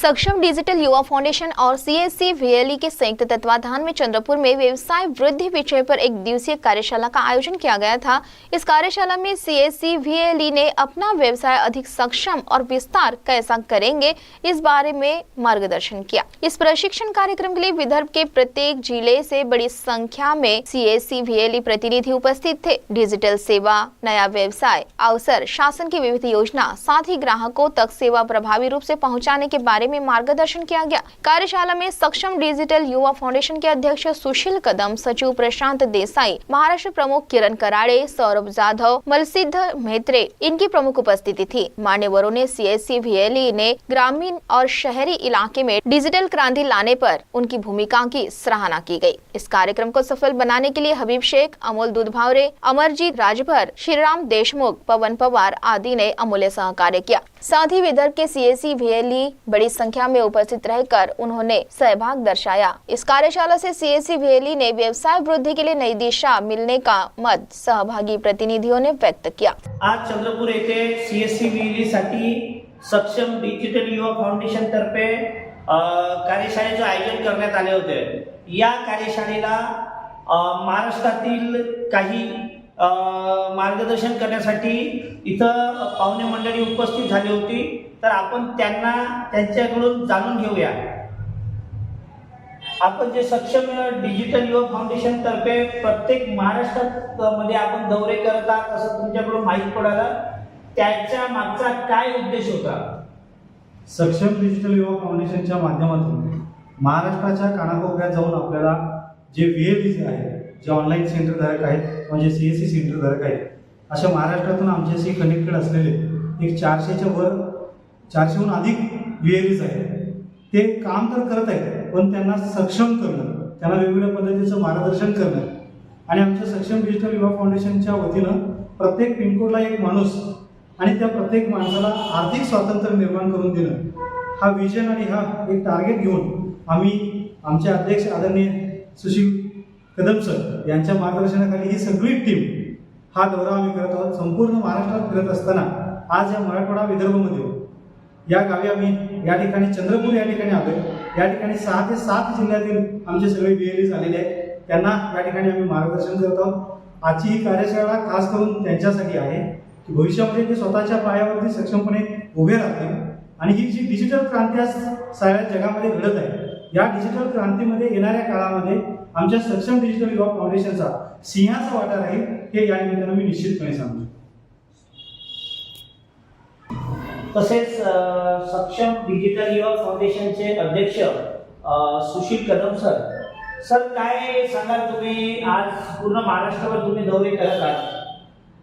सक्षम डिजिटल युवा फाउंडेशन और सीएससी वीएलई के संयुक्त तत्वाधान में चंद्रपुर में व्यवसाय वृद्धि विषय पर एक दिवसीय कार्यशाला का आयोजन किया गया था। इस कार्यशाला में सीएससी वीएलई ने अपना व्यवसाय अधिक सक्षम और विस्तार कैसा करेंगे इस बारे में मार्गदर्शन किया। इस प्रशिक्षण कार्यक्रम के लिए विदर्भ के प्रत्येक जिले से बड़ी संख्या में सीएससी वीएलई प्रतिनिधि उपस्थित थे। डिजिटल सेवा, नया व्यवसाय अवसर, शासन की विविध योजना, साथ ही ग्राहकों तक सेवा प्रभावी रूप से पहुँचाने के बारे में मार्गदर्शन किया गया। कार्यशाला में सक्षम डिजिटल युवा फाउंडेशन के अध्यक्ष सुशील कदम, सचिव प्रशांत देसाई, महाराष्ट्र प्रमुख किरण कराड़े, सौरभ जाधव, मलसिद्ध मेहत्रे इनकी प्रमुख उपस्थिति थी। मान्यवरों ने सीएससी वीएलई ने ग्रामीण और शहरी इलाके में डिजिटल क्रांति लाने पर उनकी भूमिका की सराहना की गई। इस कार्यक्रम को सफल बनाने के लिए हबीब शेख, अमोल दूधभावरे, अमरजीत राजभर, श्रीराम देशमुख, पवन पवार आदि ने अमूल्य सहकार्य किया। साथ ही विदर्भ के सीएससी वीएलई बड़ी संख्या में उपस्थित रहकर उन्होंने सहभाग दर्शाया। इस कार्यशाला से सीएससी वीएलई ने व्यवसाय वृद्धि के लिए नई दिशा मिलने का मत सहभागी प्रतिनिधियों ने व्यक्त किया। आज चंद्रपूर येथे सीएससी वीएलई साठी सक्षम डिजिटल युवा फाउंडेशन तर्फे कार्यशाळेचे आयोजन करण्यात आले होते। या कार्यशाळेला महाराष्ट्रातील काही मार्गदर्शन करण्यासाठी इथं पाहुणे मंडळी उपस्थित झाली होती, तर आपण त्यांच्याकडून जाणून घेऊया। आपण जे सक्षम डिजिटल युवा फाउंडेशन तर्फे प्रत्येक महाराष्ट्रामध्ये आपण दौरे करत आहात असं तुमच्याकडून माहिती पडालं, त्याच्या मागचा काय उद्देश होता? सक्षम डिजिटल युवा फाउंडेशनच्या माध्यमातून महाराष्ट्राच्या कानाकोपऱ्यात जाऊन आपल्याला जे वीएलई आहेत, जे ऑनलाईन सेंटर धारक आहेत म्हणजे सीएससी सेंटर धारक आहेत, अशा महाराष्ट्रातून आमच्याशी कनेक्टेड असलेले एक 400च्या वर 400हून अधिक वीएलईज आहेत। ते काम तर करत आहेत, पण त्यांना सक्षम करणं, त्यांना वेगवेगळ्या पद्धतीचं मार्गदर्शन करणं आणि आमच्या सक्षम डिजिटल युवा फाउंडेशनच्या वतीनं प्रत्येक पिनकोडला एक माणूस आणि त्या प्रत्येक माणसाला आर्थिक स्वातंत्र्य निर्माण करून देणं हा विजन आणि हा एक टार्गेट घेऊन आम्ही आमचे अध्यक्ष आदरणीय सुशील कदम सर यांच्या मार्गदर्शनाखाली ही सगळी टीम हा दौरा आम्ही करत आहोत। संपूर्ण महाराष्ट्रात फिरत असताना आज या मराठवाडा विदर्भामध्ये या गावी आम्ही या ठिकाणी चंद्रपूर या ठिकाणी आलोय। या ठिकाणी 6 ते 7 जिल्ह्यातील आमचे सगळे वीएलई झालेले आहेत, त्यांना या ठिकाणी आम्ही मार्गदर्शन करत आहोत। आजची ही कार्यशाळा खास करून त्यांच्यासाठी आहे की भविष्यामध्ये ते स्वतःच्या पायावरती सक्षमपणे उभे राहतील आणि ही जी डिजिटल क्रांती आज साऱ्या जगामध्ये घडत आहे, या डिजिटल क्रांतीमध्ये येणाऱ्या काळामध्ये आमच्या सक्षम डिजिटल युवा फाउंडेशनचा सिंहाचा वाटा राहील हे या निमित्तानं मी निश्चितपणे सांगतो। तसेच सक्षम डिजिटल युवा फाउंडेशनचे अध्यक्ष सुशील कदम सर काय सांगाल तुम्ही? आज पूर्ण महाराष्ट्रावर तुम्ही दौरे करत आहात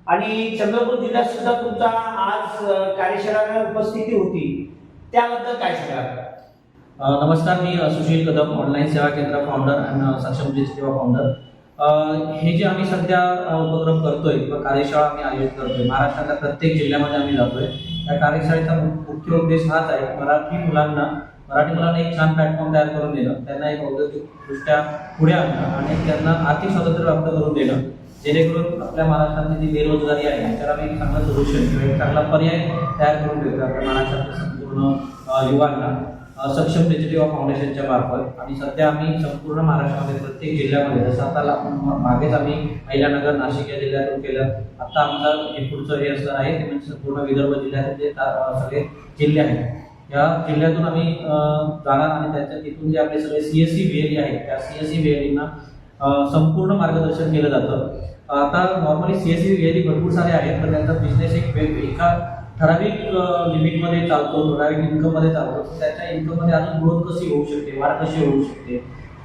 आणि चंद्रपूर जिल्ह्यात सुद्धा तुमचा आज कार्यशाळेला उपस्थिती होती, त्याबद्दल काय सांगाल? नमस्कार, मी सुशील कदम, ऑनलाईन सेवा केंद्र फाउंडर आणि सक्षम डिजिटल युवा फाउंडर। हे जे आम्ही सध्या उपक्रम करतोय किंवा कार्यशाळा आम्ही आयोजित करतोय, महाराष्ट्राच्या प्रत्येक जिल्ह्यामध्ये आम्ही जातोय। या कार्यशाळेचा मुख्य उद्देश हाच आहे की मराठी मुलांना एक छान प्लॅटफॉर्म तयार करून देणं, त्यांना एक औद्योगिकदृष्ट्या पुढे आणणं आणि त्यांना आर्थिक स्वातंत्र्य प्राप्त करून देणं, जेणेकरून आपल्या महाराष्ट्रातली जी बेरोजगारी आहे त्याला आम्ही एक चांगलं सोल्युशन किंवा एक चांगला पर्याय तयार करून देतो आपल्या महाराष्ट्रातल्या संपूर्ण युवांना सक्षम डिजिटल युवा फाउंडेशनच्या मार्फत। आणि सध्या आम्ही संपूर्ण महाराष्ट्रामध्ये प्रत्येक जिल्ह्यामध्ये, जसं आता मागेच आम्ही अहिल्यानगर, नाशिक या जिल्ह्यातून केलं, आता आमचं हे पुढचं हे असणार आहे ते म्हणजे संपूर्ण विदर्भ जिल्ह्यातील जे सगळे जिल्हे आहेत, या जिल्ह्यातून आम्ही जाणार आणि त्याच्या तिथून जे आपले सगळे सीएससी वीएलई आहेत त्या सीएससी वीएलईंना संपूर्ण मार्गदर्शन केलं जातं। आता नॉर्मली सीएससी वीएलई भरपूर सारे आहेत, तर त्यांचा बिझनेस एका ठराविक लिमिटमध्ये चालतो, ठराविक इन्कममध्ये चालतो, तर त्याच्या इन्कममध्ये अजून ग्रोथ कशी होऊ शकते, वाढ कशी होऊ शकते,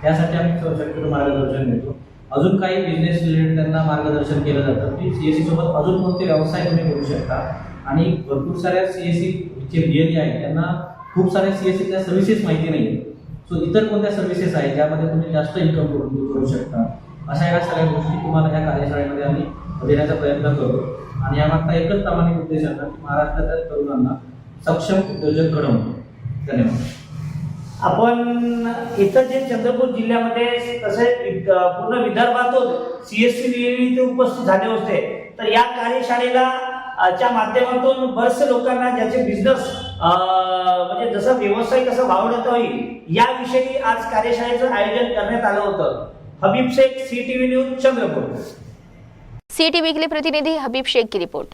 त्यासाठी आम्ही शक्यतो मार्गदर्शन देतो। अजून काही बिझनेस रिलेटेड त्यांना मार्गदर्शन केलं जातं की सीएससी सोबत अजून कोणते व्यवसाय तुम्ही करू शकता। आणि भरपूर साऱ्या सीएससी जे वीएलई आहेत त्यांना खूप साऱ्या सीएससीच्या सर्व्हिसेस माहिती नाही आहेत, सो इतर कोणत्या सर्व्हिसेस आहेत ज्यामध्ये तुम्ही जास्त इन्कम करू शकता, अशा या सगळ्या गोष्टी तुम्हाला ह्या कार्यशाळेमध्ये आम्ही देण्याचा प्रयत्न करतो। आणि यामागचा एकच प्रामाणिक उद्देश आहे की महाराष्ट्राच्या तरुणांना सक्षम उद्योजक घडवणं। धन्यवाद। आपण इथं जे चंद्रपूर जिल्ह्यामध्ये तसे पूर्ण विदर्भातून सीएससी वीएलई इथे उपस्थित झाले होते, तर या कार्यशाळेला च्या माध्यमातून बरेचसे लोकांना ज्याचे बिझनेस म्हणजे जसं व्यवसाय कसं वाढवता होईल याविषयी आज कार्यशाळेचं आयोजन करण्यात आलं होतं. Habib Shaikh, CTV news, Chandrapur. City weekly प्रतिनिधि हबीब शेख की रिपोर्ट.